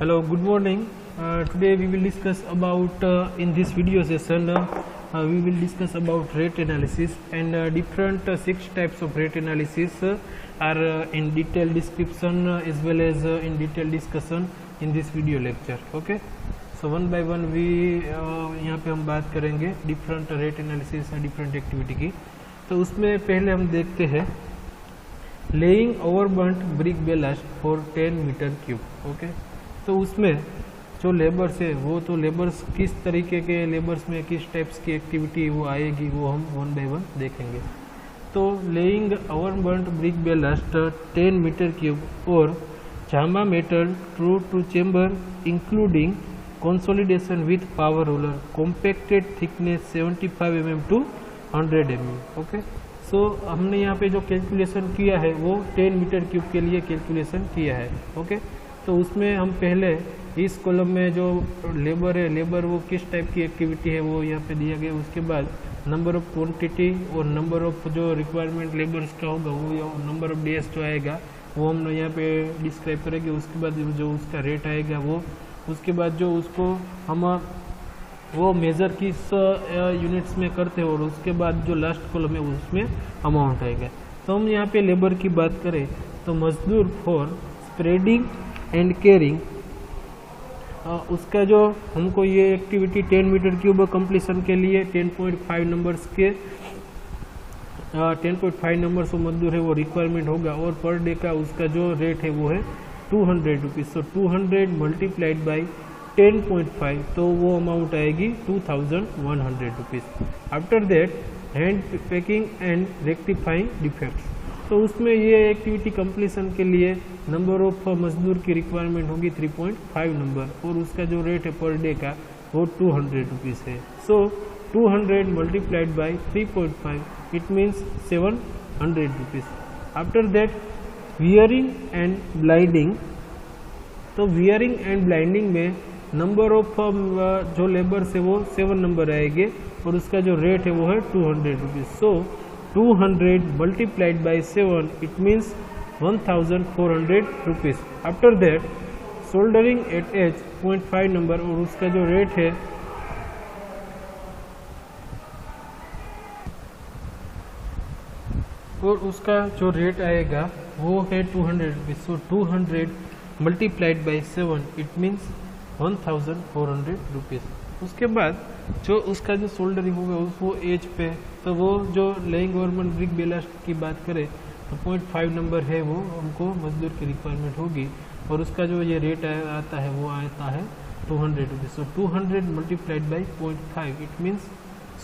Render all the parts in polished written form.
Hello, good morning. Today we will discuss about in this video session we will discuss about rate analysis and different 6 types of rate analysis are in detailed description as well as in detailed discussion in this video lecture. Okay, so one by one we यहाँ पे हम बात करेंगे different rate analysis और different activity की. तो उसमें पहले हम देखते हैं laying overburnt brick ballast for 10 metre cube. Okay, तो उसमें जो लेबर्स है वो तो लेबर्स किस तरीके के लेबर्स में किस टाइप्स की एक्टिविटी वो आएगी वो हम वन बाय वन देखेंगे. तो laying overburnt brick ballast 10 metre cube और जामा metal through to chamber including consolidation with power roller compacted thickness 75 mm to 100 mm. Okay, so हमने यहाँ पे जो कैलकुलेशन किया है वो 10 मीटर क्यूब के लिए कैलकुलेशन किया है. ओके, तो उसमें हम पहले इस कॉलम में जो लेबर है, लेबर वो किस टाइप की एक्टिविटी है वो यहाँ पे दिया गया. उसके बाद नंबर ऑफ क्वांटिटी और नंबर ऑफ जो रिक्वायरमेंट लेबर्स का होगा वो नंबर ऑफ डेज जो आएगा वो हम यहाँ पे डिस्क्राइब करेंगे. उसके बाद जो उसका रेट आएगा वो, उसके बाद जो उसको हम वो मेज़र किस यूनिट्स में करते हैं और उसके बाद जो लास्ट कॉलम है उसमें अमाउंट आएगा. तो हम यहाँ पे लेबर की बात करें तो मजदूर फॉर स्प्रेडिंग एंड केयरिंग, उसका जो हमको ये एक्टिविटी 10 मीटर क्यूब कंप्लीशन के लिए 10.5 नंबर्स के 10.5 नंबर्स मजदूर है वो रिक्वायरमेंट होगा और पर डे का उसका जो रेट है वो है 200 रुपीज़. सो 200 मल्टीप्लाइड बाई 10.5 तो वो अमाउंट आएगी 2100 rupees. After that hand packing and rectifying defects, तो उसमें ये एक्टिविटी कंप्लीशन के लिए नंबर ऑफ मजदूर की रिक्वायरमेंट होगी 3.5 नंबर और उसका जो रेट है पर डे का वो 200 रुपीज़ है. सो 200 multiplied by 3.5 it means 700 rupees. After that wearing and blinding, तो वियरिंग एंड ब्लाइंडिंग में नंबर ऑफ जो लेबर्स है वो 7 नंबर आएंगे और उसका जो रेट है वो है 200 rupees. So 200 multiplied by 7 it means 1400 rupees. After that shouldering at edge 0.5 number और उसका जो रेट है और उसका जो रेट आएगा वो है 200 rupees. So 200 multiplied by 7 it means 1400 rupees. उसके बाद जो उसका जो सोल्डरिंग होगा वो एज पे, तो वो जो लेइंग ओवरबर्न्ट ब्रिक बेलास्ट की बात करें तो 0.5 नंबर है वो हमको मजदूर की रिक्वायरमेंट होगी और उसका जो ये रेट आता है वो आता है 200 rupees. So 200 multiplied by 0.5 it means,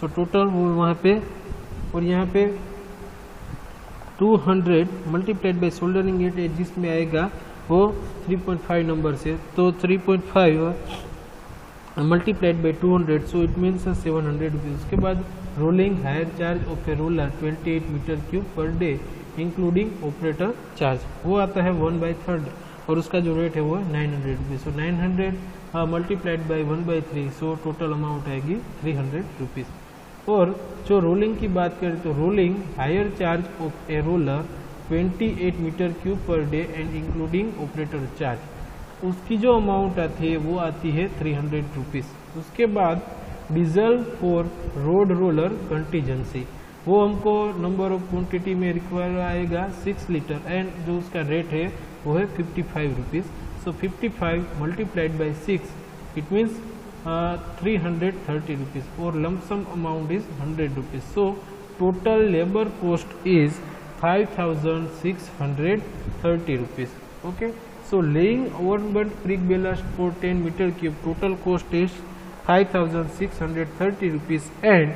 so total वो वहाँ पे और यहाँ पे 200 multiplied by shouldering at edge जिसमें आएगा वो 3.5 नंबर से, तो 3.5 multiplied by 200 so it means 700 rupees. उसके बाद rolling hire charge of a roller 28 metre cube per day including operator charge वो आता है 1/3 और उसका जो रेट है वो है 900 rupees. So 900 multiplied by 1/3 so total amount आएगी 300 रुपीज़. और जो रोलिंग की बात करें तो rolling hire charge of a roller 28 metre cube per day and including operator charge, उसकी जो अमाउंट आती है वो आती है 300 रुपीज़. उसके बाद diesel for road roller contingency वो हमको नंबर ऑफ क्वांटिटी में रिक्वायर आएगा 6 लीटर एंड जो उसका रेट है वो है 55 rupees. So 55 multiplied by 6 it means 330 rupees और lump sum amount is 100 rupees. So total labour cost is 5630 rupees. Okay, so laying overburnt brick ballast for 10 meter cube total cost is 5630 rupees and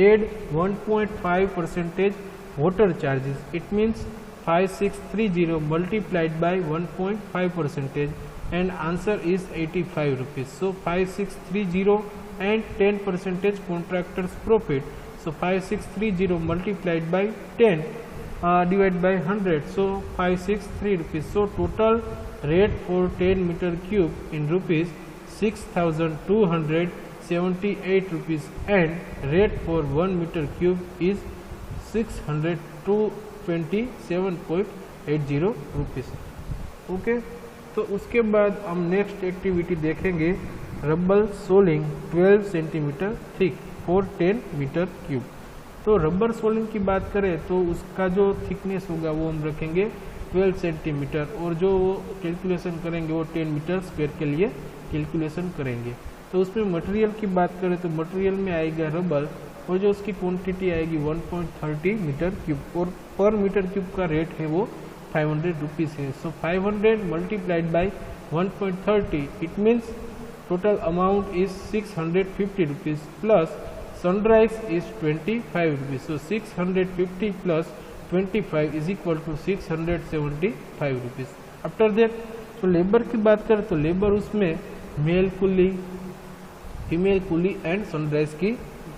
add 1.5% water charges. It means 5630 multiplied by 1.5% and answer is 85 rupees. So 5630 and 10% contractors profit. So 5630 multiplied by 10 divided by 100 so 563 rupees. So total rate for 10 meter cube in rupees 6278 rupees and rate for 1 meter cube is 627.80 rupees. Okay, तो उसके बाद हम next activity देखेंगे rubber soling 12 centimetre thick for 10 metre cube. तो rubber soling की बात करें तो उसका जो थिकनेस होगा वो हम रखेंगे 12 सेंटीमीटर और जो कैलकुलेशन करेंगे वो 10 मीटर स्क्वायर के लिए कैलकुलेशन करेंगे। तो उसमें मटेरियल की बात करें तो मटेरियल में आएगा रबर और जो उसकी क्वांटिटी आएगी 1.30 मीटर क्यूब और पर मीटर क्यूब का रेट है वो 500 रुपीज़ है। So 500 multiplied by 1.30 it means total amount is 650 rupees plus sunrise is 25 rupees. So 650 plus 25 is equal to 675 rupees. After that तो लेबर की बात करें तो लेबर उसमें मेल कुली, फीमेल कुली एंड सनराइज की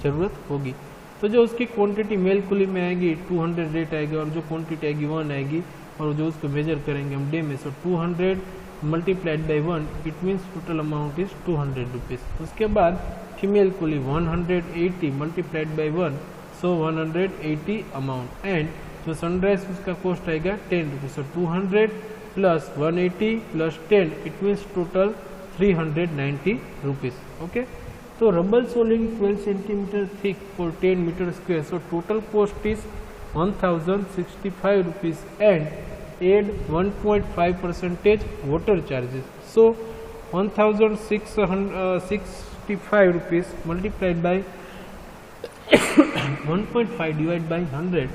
जरूरत होगी। तो जो उसकी क्वांटिटी मेल कुली में आएगी 200 रेट आएगा और जो क्वांटिटी आएगी 1 आएगी और जो उसको मेजर करेंगे हम डे में। So 200 multiplied by 1 it means total amount is 200 rupees. उसके बाद फीमेल कुली 180 multiplied by 1 so 180 amount and जो सनराइज उसका कॉस्ट आएगा 10 rupees. So 200 plus 180 plus 10 it means total 390 rupees. Okay, तो rubber soling 12 centimetre thick for 10 metre square. So total cost is 1065 rupees and add 1.5% water charges. So 1665 rupees multiplied by 1.5 divided by 100.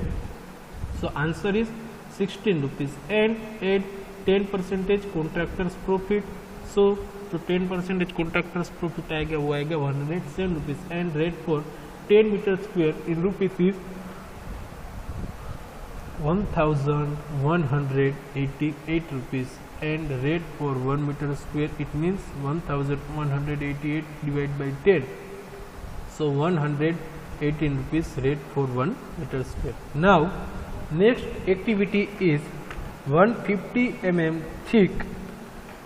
So answer is 16 rupees and add 10% contractor's profit. So तो 10% contractor's profit आएगा वो आएगा 107 rupees and rate for 10 meter square in rupees is 1188 rupees and rate for 1 meter square it means 1188 divided by 10, so 118 rupees rate for 1 meter square. Now next activity is 150 mm thick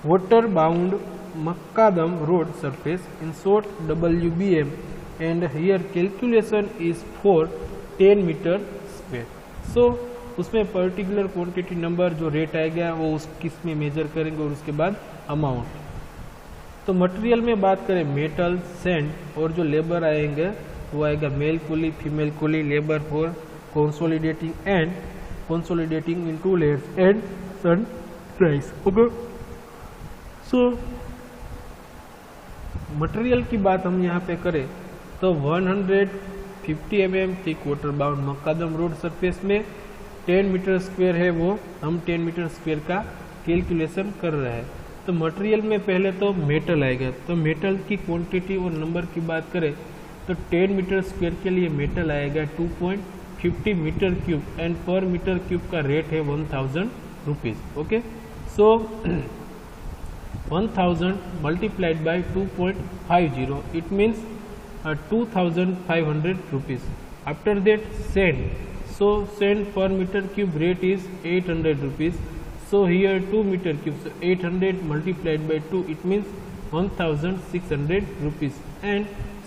water bound macadam road surface in short WBM and here calculation is for 10 meter square. So उसमें particular quantity number जो rate आएगा वो उस किस में major करेंगे और उसके बाद अमाउंट। तो मटेरियल में बात करें मेटल, सैंड और जो लेबर आएंगे वो आएगा मेल कुली, फीमेल कुली, labour for consolidating in 2 layers and sundries. Okay, so material की बात हम यहाँ पे करें तो 150 mm thick water bound macadam road surface में 10 मीटर स्क्वायर है वो हम 10 मीटर स्क्वायर का कैलकुलेशन कर रहे हैं। तो मटेरियल में पहले तो मेटल आएगा, तो मेटल की क्वांटिटी और नंबर की बात करें तो 10 मीटर स्क्वायर के लिए मेटल आएगा 2.50 मीटर क्यूब एंड पर मीटर क्यूब का रेट है 1000 rupees. Okay, so 1000 multiplied by 2.50 it means 2500 rupees. After that sand, so sand per meter cube rate is 800 rupees. So here 2 meter cube, so 800 multiplied by 2 it means 1600 rupees and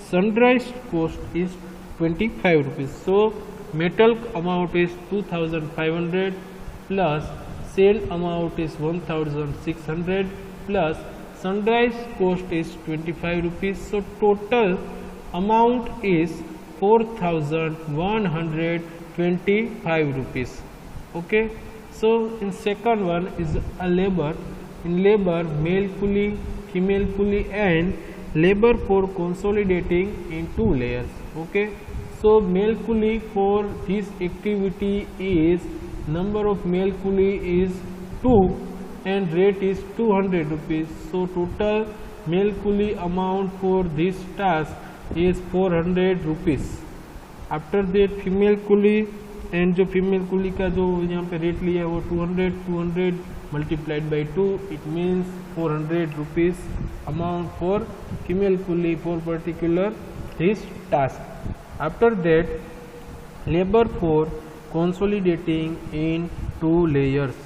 sunrise cost is 25 rupees. So metal amount is 2500 plus sand amount is 1600 plus sunrise cost is 25 rupees. So total amount is 4125 rupees. Okay, so in second one is a labor. In labor male coolie, female coolie and labor for consolidating in 2 layers. Okay, so male coolie for this activity is number of male coolie is 2 and rate is 200 rupees. So total male coolie amount for this task is 400 rupees. After that female कुली and जो female कुली का जो यहाँ पे rate लिया है वो 200 multiplied by 2 it means 400 rupees amount for female कुली for particular this task. After that labour for consolidating in 2 layers.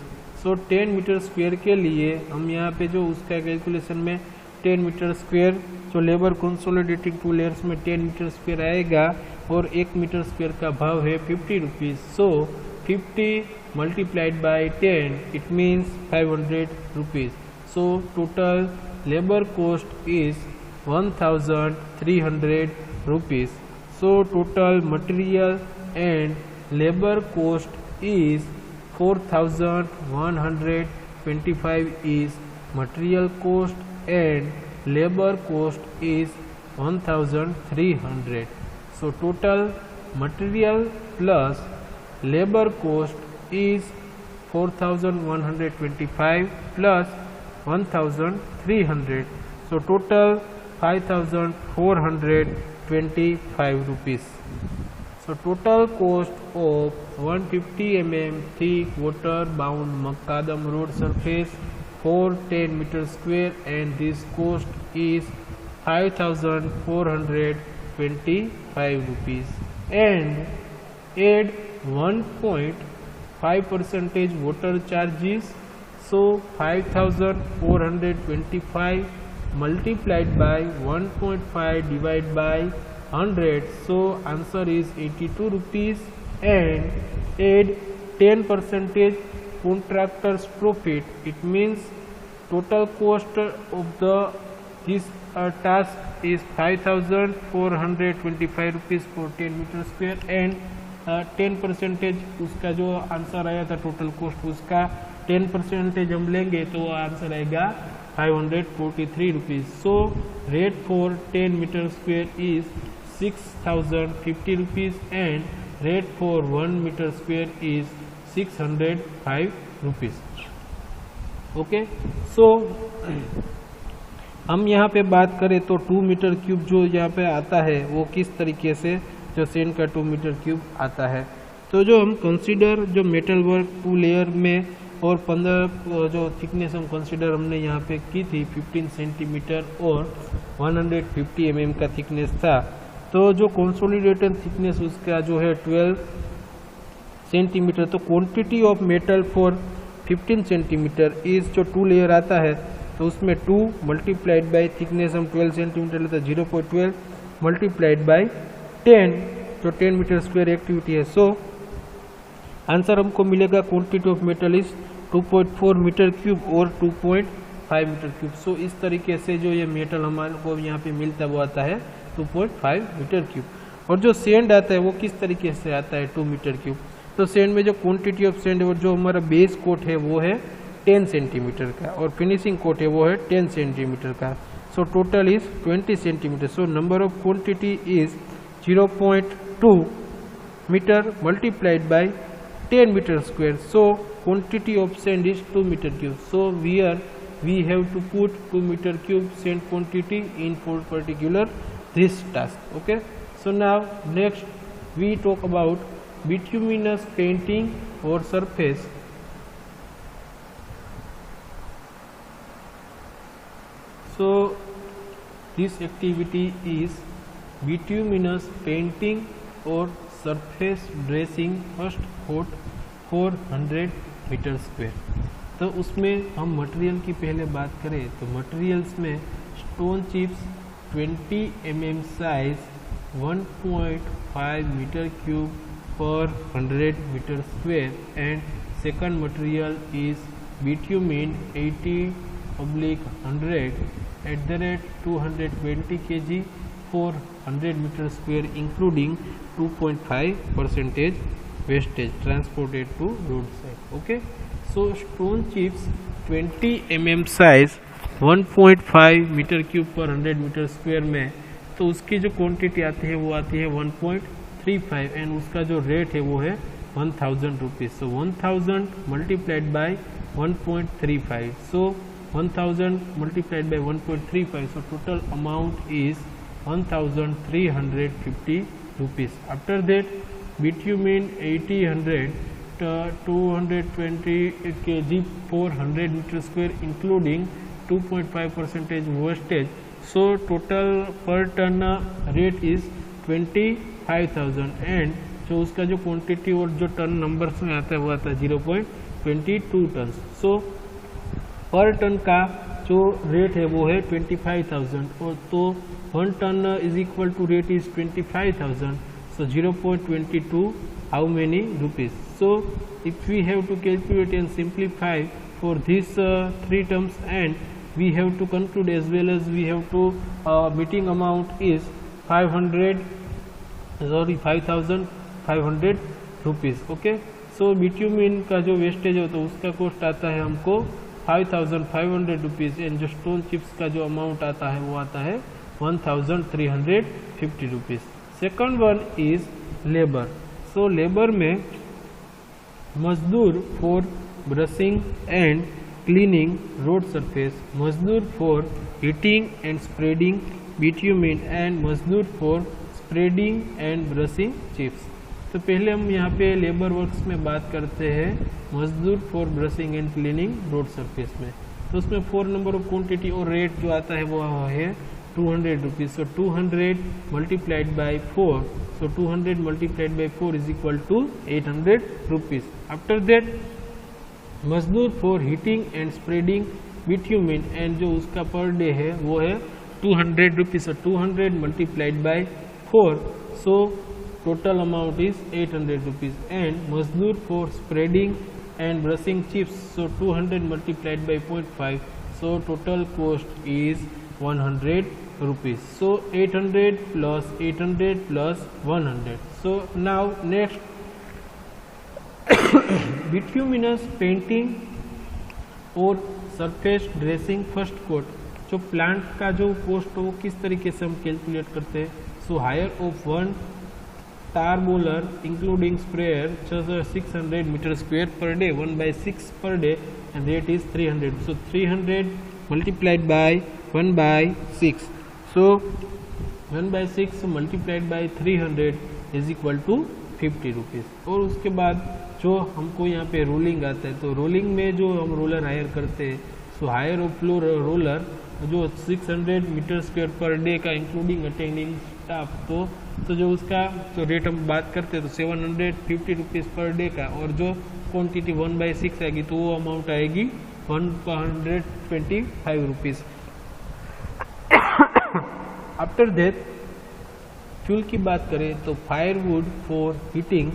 So 10 metre square के लिए हम यहाँ पे जो उसका कैलकुलेशन में 10 मीटर स्क्वायर जो लेबर कंसोलिडेटिंग 2 लेयर्स में 10 मीटर स्क्वायर आएगा और 1 मीटर स्क्वायर का भाव है 50 rupees. So 50 multiplied by 10 it means 500 rupees. So total labor cost is 1300 rupees. So total material and labor cost is 4125 is material cost and labor cost is 1300. So total material plus labor cost is 4125 plus 1300. So total 5425 rupees. So total cost of 150 mm thick water bound macadam road surface for 10 meter square, and this cost is 5425 rupees. And add 1.5% water charges. So 5425 multiplied by 1.5 divided by 100. So answer is 82 rupees. And add 10% contractor's profit. It means total cost of this task is 5425 rupees for 10 meter square, and 10% उसका जो answer आया था total cost, उसका 10% हम लेंगे तो answer आएगा 543 rupees. So rate for 10 metre square is 6050 rupees and rate for 1 meter square is 605 rupees. Okay, सो हम यहाँ पे बात करें तो 2 मीटर क्यूब जो यहाँ पे आता है वो किस तरीके से जो सेंड का 2 मीटर क्यूब आता है. तो जो हम कंसीडर जो मेटल वर्क 2 लेयर में और 15 जो थिकनेस हम कंसीडर हमने यहाँ पे की थी 15 सेंटीमीटर और 150 mm का थिकनेस था. तो जो कंसोलिडेटेड थिकनेस उसका जो है 12 सेंटीमीटर. तो quantity of metal for 15 centimetre is जो 2 लेयर आता है तो उसमें 2 मल्टीप्लाइड बाई थिकनेस हम 12 सेंटीमीटर लेते हैं 0.12 मल्टीप्लाइड बाई 10 जो 10 मीटर स्क्वायर एक्टिविटी है. सो आंसर हमको मिलेगा quantity of metal is 2.4 metre cube और 2.5 मीटर क्यूब. सो इस तरीके से जो ये मेटल हमारे को यहाँ पे मिलता है वो आता है 2.5 मीटर क्यूब. और जो सेंड आता है वो किस तरीके से आता है 2 मीटर क्यूब. तो सेंड में जो क्वांटिटी ऑफ सेंड और जो हमारा बेस कोट है वो है 10 सेंटीमीटर का और फिनिशिंग कोट है वो है 10 सेंटीमीटर का. So total is 20 centimetre. So number of quantity is 0.2 metre multiplied by 10 meter square. So quantity of sand is 2 meter cube. So here we have to put 2 meter cube sand quantity in for particular this task. Okay. So now next we talk about bituminous painting or surface. So this activity is bituminous painting or surface dressing first coat 400 metre square. तो उसमें हम material की पहले बात करें तो materials में stone chips 20 mm size 1.5 metre cube per 100 metre square. And second material is bitumen 80/100 @ 220 kg for 100 meter square including 2.5% wastage transported to roadside. Okay, so stone chips 20 mm size 1.5 metre cube per 100 metre square में तो उसकी जो quantity आती है वो आती है 1.35 and उसका जो रेट है वो है 1000 rupees. So 1000 multiplied by 1.35. So 1000 multiplied by 1.35. So total amount is 1350 rupees. After that bitumen 80/100 220 kg for 100 meter square including 2.5% wastage. So total per ton rate is 25,000 and जो उसका जो क्वांटिटी और जो टन नंबर्स में आता है वो आता है 0.22 टन. सो पर टन का जो रेट है वो है 25,000 और तो 1 ton is equal to rate is 25,000. So 0.22 how many rupees. So if we have to calculate and simplify for these three terms, and we have to conclude as well as we have to meeting amount is 5,500 rupees. Okay, so bitumen का जो wastage हो तो उसका cost आता है हमको 5,500 rupees, and जो stone chips का जो अमाउंट आता है वो आता है 1,350 rupees. Second one is labour. So labour में मजदूर for brushing and cleaning road surface, मजदूर for heating and spreading bitumen, and मजदूर for spreading and brushing chips. तो पहले हम यहाँ पे लेबर वर्क्स में बात करते हैं मजदूर for brushing and cleaning road surface में. तो उसमें 4 नंबर ऑफ क्वांटिटी और रेट जो आता है वो है 200 rupees. So 200 multiplied by 4, so 200 multiplied by 4 is equal to 800 rupees. After that मजदूर for heating and spreading bitumen, and जो उसका पर डे है वो है 200 rupees. So 200 multiplied by 4, so total amount is 800 rupees. And mazdoor for spreading and brushing chips, so 200 multiplied by 0.5, so total cost is 100 rupees. So 800 plus 800 plus 100. So now next bituminous painting और surface dressing first coat. जो plant का जो cost हो वो किस तरीके से हम कैलकुलेट करते हैं. So hire of 1 tar bowler including sprayer, so 600 meter square per day, 1/6 per day, and rate is 300. So 300 multiplied by 1/6, so 1/6 multiplied by 300 is equal to 50 rupees. और उसके बाद जो हमको यहाँ पे रोलिंग आता है, तो रोलिंग में जो हम रोलर हायर करते हैं, so hire of floor roller जो 600 मीटर स्क्वायर पर डे का इंक्लूडिंग अटेंडिंग स्टाफ, तो जो उसका तो रेट हम बात करते हैं तो 750 रुपीज़ पर डे का, और जो क्वांटिटी 1/6 आएगी तो वो अमाउंट आएगी 125 रुपीज़. आफ्टर दैट फ्यूल की बात करें तो फायरवुड फॉर हीटिंग,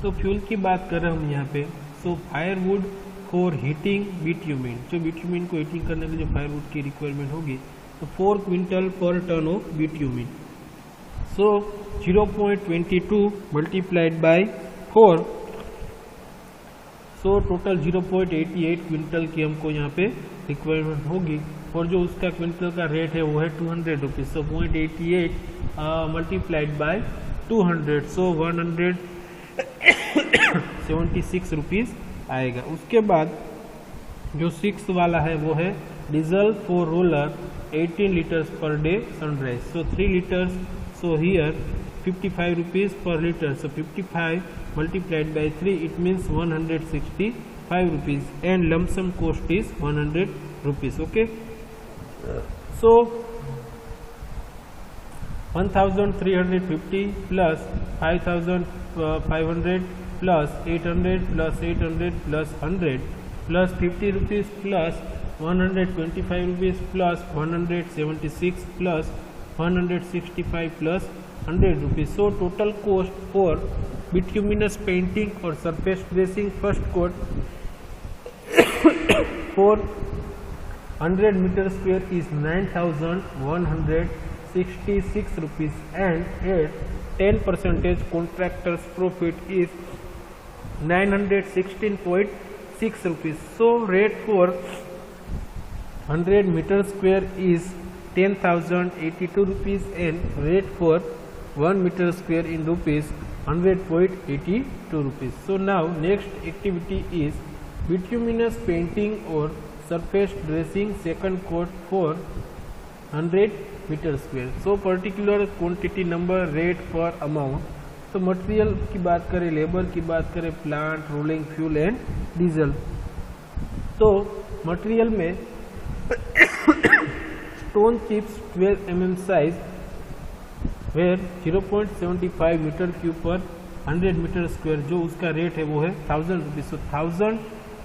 तो फ्यूल की बात कर रहे हैं हम यहाँ पे. सो फायरवुड फॉर हीटिंग बिट्यूमिन, जो बिट्यूमिन को हीटिंग करने के लिए जो फायरवुड की रिक्वायरमेंट होगी, तो 4 quintal per ton of bitumen. So 0.22 multiplied by 4, so total 0.88 quintal की हमको यहाँ पे रिक्वायरमेंट होगी, और जो उसका क्विंटल का रेट है वो है 200 rupees. So 0.88 multiplied by 200, so 176 rupees आएगा. उसके बाद जो 6 वाला है वो है diesel for roller 18 litres per day sundries, so 3 litres, so here 55 rupees per litre, so 55 multiplied by 3 it means 165 rupees, and lump sum cost is 100 rupees. Okay, so 1350 plus 5500 plus 800 plus 800 plus 100 plus 50 rupees plus 125 rupees plus 176 plus 165 plus 100 rupees. So total cost for bituminous painting or surface dressing first coat for 100 meter square is 9,166 rupees, and at 10% contractor's profit is 916.6 rupees. So rate for 100 meter square is 10,082 rupees, and rate for 1 meter square in rupees 100.82 rupees. So now next activity is bituminous painting or surface dressing second coat for 100 meter square. So particular quantity number, rate per amount. तो material की बात करें, labour की बात करें, plant, rolling, fuel and diesel. तो material में stone chips 12 mm size where 0.75 metre cube per 100 metre square, जो उसका रेट है वो है 1000 rupees. So 1000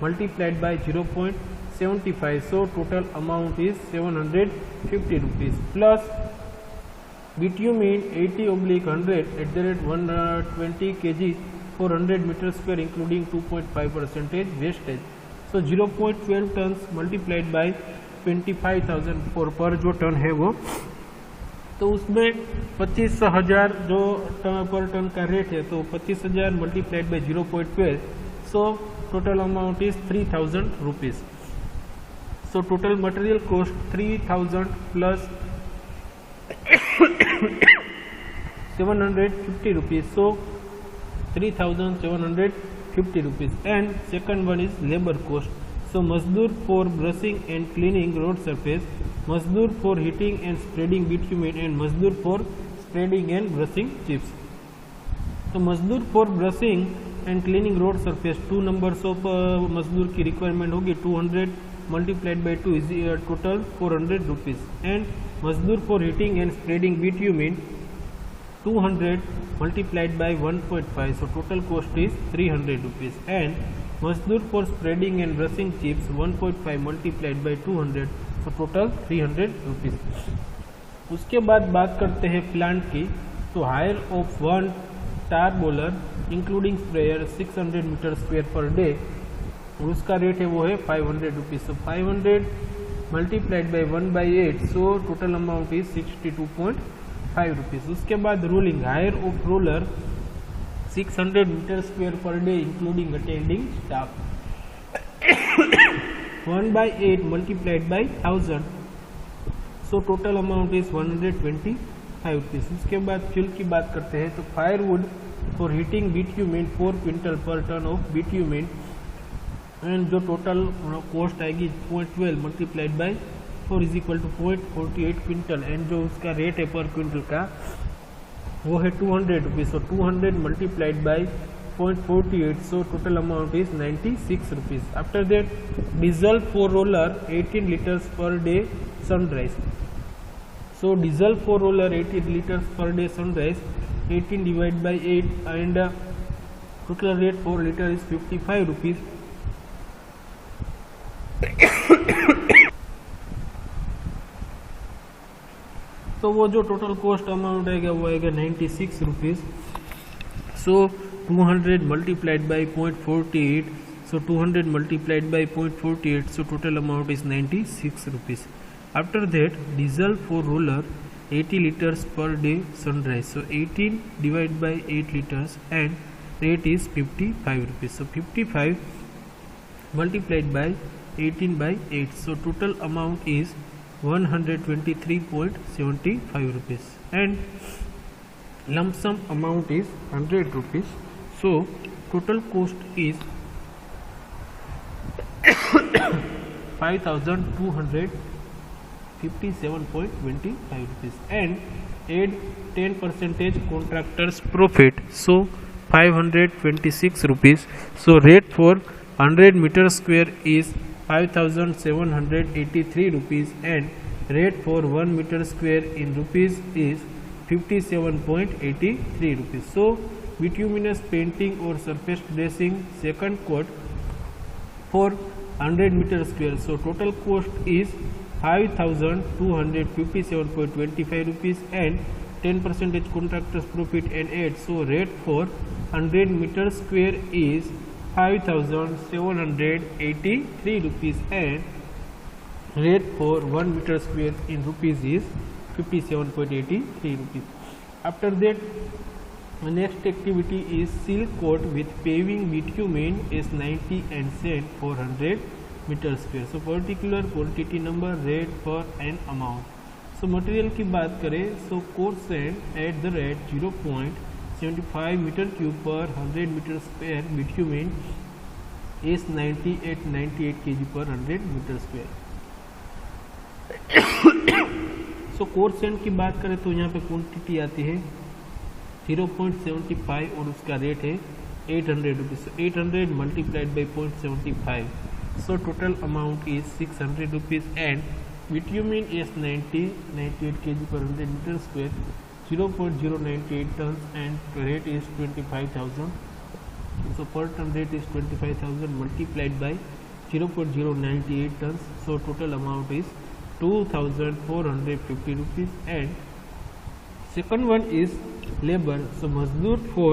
multiplied by 0.75, so total amount is 750 rupees plus bitumen 80/100 at the rate 120 kg for 100 meter square including 2.5% wastage. So 0.12 tons multiplied by 25,000 पर जो ton है वो, तो उसमें 25,000 जो पर टन का रेट है, तो 25,000 multiplied by 0.12, so total amount is 3,000 rupees. So total material cost 3,000 plus 750 rupees. So 3,750 rupees. And second one is labor cost. So mazdoor for brushing and cleaning road surface, mazdoor for heating and spreading bitumen, and mazdoor for spreading and brushing chips. So mazdoor for brushing and cleaning road surface, 2 numbers of mazdoor की requirement होगी. 200 multiplied by 2 is total 400 rupees. And mazdoor for heating and spreading bitumen, 200 multiplied by 1.5, so total cost is 300 rupees. And mazdoor for spreading and brushing chips, 1.5 multiplied by 200, so total 300 rupees. उसके बाद बात करते हैं plant की. तो hire of one tar boiler including sprayer 600 metre square per day, उसका rate है वो है 500 rupees. So 500 multiplied by 1/8, so total amount is 62.5 rupees. उसके बाद rolling, hire of roller 600 metre square per day including attending staff, 1/8 multiplied by 1000, so total amount is 125 rupees. उसके बाद fuel की बात करते हैं. तो firewood for heating बिट्यूमेन 4 quintal per ton of bitumen, and जो टोटल कॉस्ट आएगी 0.12 multiplied by 4 is equal to 0.48 quintal, and जो उसका रेट है पर क्विंटल का वो है 200 rupees. So 200 multiplied by 0.48, so total amount is 96 rupees. After that diesel for roller 18 litres per day sundries. So diesel for roller 18 litres per day sunrise, 18 divide by 8, and total rate for litre is 55 rupees. तो वो जो total cost amount आएगा वो आएगा 96 rupees. So 200 multiplied by 0.48, so 200 multiplied by 0.48, so total amount is 96 rupees. After that diesel for roller 80 litres per day sundries, so 18 divide by 8 litres, and rate is 55 rupees. So 55 multiplied by 18 by 8, so total amount is 123.75 rupees, and lump sum amount is 100 rupees. So total cost is 5,257.25 rupees, and add 10% contractors profit, so 526 rupees. So rate for 100 meter square is 5,783 rupees, and rate for 1 meter square in rupees is 57.83 rupees. So bituminous painting or surface dressing second coat for 100 meter square, so total cost is 5,257.25 rupees, and 10% contractors profit and add, so rate for 100 meter square is 5,783 rupees, and rate for 1 meter square in rupees is 57.83 rupees. After that, the next activity is seal coat with paving bitumen S90 and sand for 100 meter square. So particular quantity number, rate per and amount. So material की बात करें, so coarse sand at the rate 0.75 meter cube per 100 meter square, bitumen S90 at 98 kg per 100 meter square. So coarse sand की बात करें तो यहाँ पे quantity आती है 0.75 और उसका रेट है 800 rupees. 800 multiplied by 0.75, so total amount is 600 rupees. And bitumen S90 98 kg per 100 meter square, 0.098 tons, and rate is 25,000. So per ton rate is 25,000 multiplied by 0.098 tons, so total amount is 2,450 rupees. And Second one is labor. So मजदूर for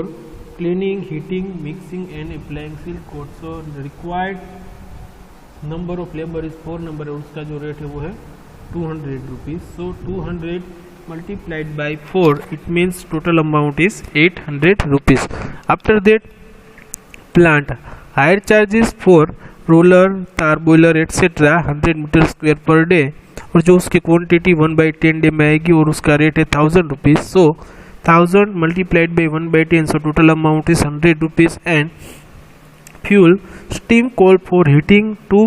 cleaning, heating, mixing and applying seal coat. So required number of labor is 4 number है, उसका जो rate है वो है 200 rupees. So 200 multiplied by 4, it means total amount is 800 rupees. After that, plant hire charges for roller, tar boiler etc 100 meter square per day, और जो उसकी quantity 1/10 day में आएगी और उसका रेट है 1000 rupees. So 1000 multiplied by 1/10, so total amount is 100 rupees. And fuel, steam coal for heating 2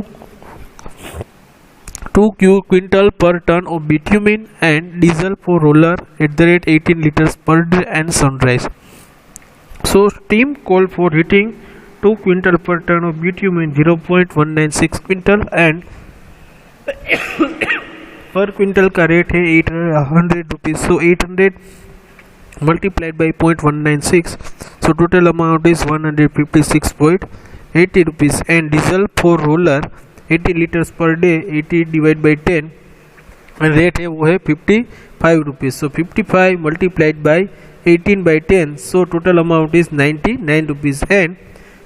quintal per ton of bitumen, and diesel for roller at the rate 18 liters per day and sunrise. So steam coal for heating 2 quintal per ton of bitumen 0.196 quintal, and पर quintal का rate है 800 rupees. So 800 multiplied by 0.196, so total amount is 156.80 rupees. And diesel for roller 80 litres per day, 80 divide by 10, rate है वो है 55 rupees. So 55 multiplied by 18/10, so total amount is 99 rupees. And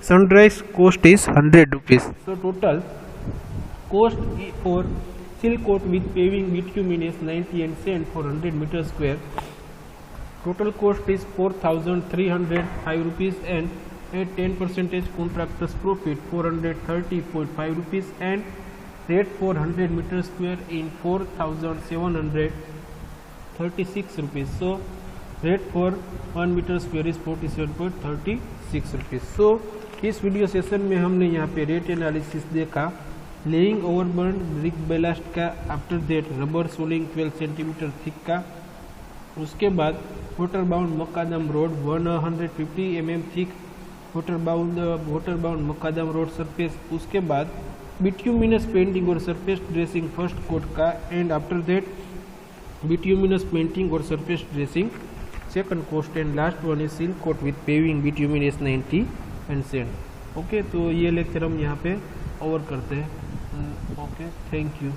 sunrise cost is 100 rupees. So total cost for seal coat with paving bitumen is 90 and sand for 100 meter square. Total cost is 4,305 rupees, and at 10% contractors profit 430.5 rupees, and rate for 100 meter square in 4,736 rupees. So rate for 1 meter square is 47.36 rupees. So इस video session में हमने यहाँ पे rate analysis देखा, laying overburnt brick ballast का, after that rubber soling 12 centimetre thick का, उसके बाद water bound macadam road 150 mm thick water bound macadam road surface, उसके बाद बिट्यूमिनस पेंटिंग और सरफेस ड्रेसिंग फर्स्ट कोट का, and after that bituminous painting और surface dressing second coat, and last one is seal coat with paving bitumen S90 and sand. Okay, तो ये lecture हम यहाँ पे ओवर करते हैं. Okay, thank you.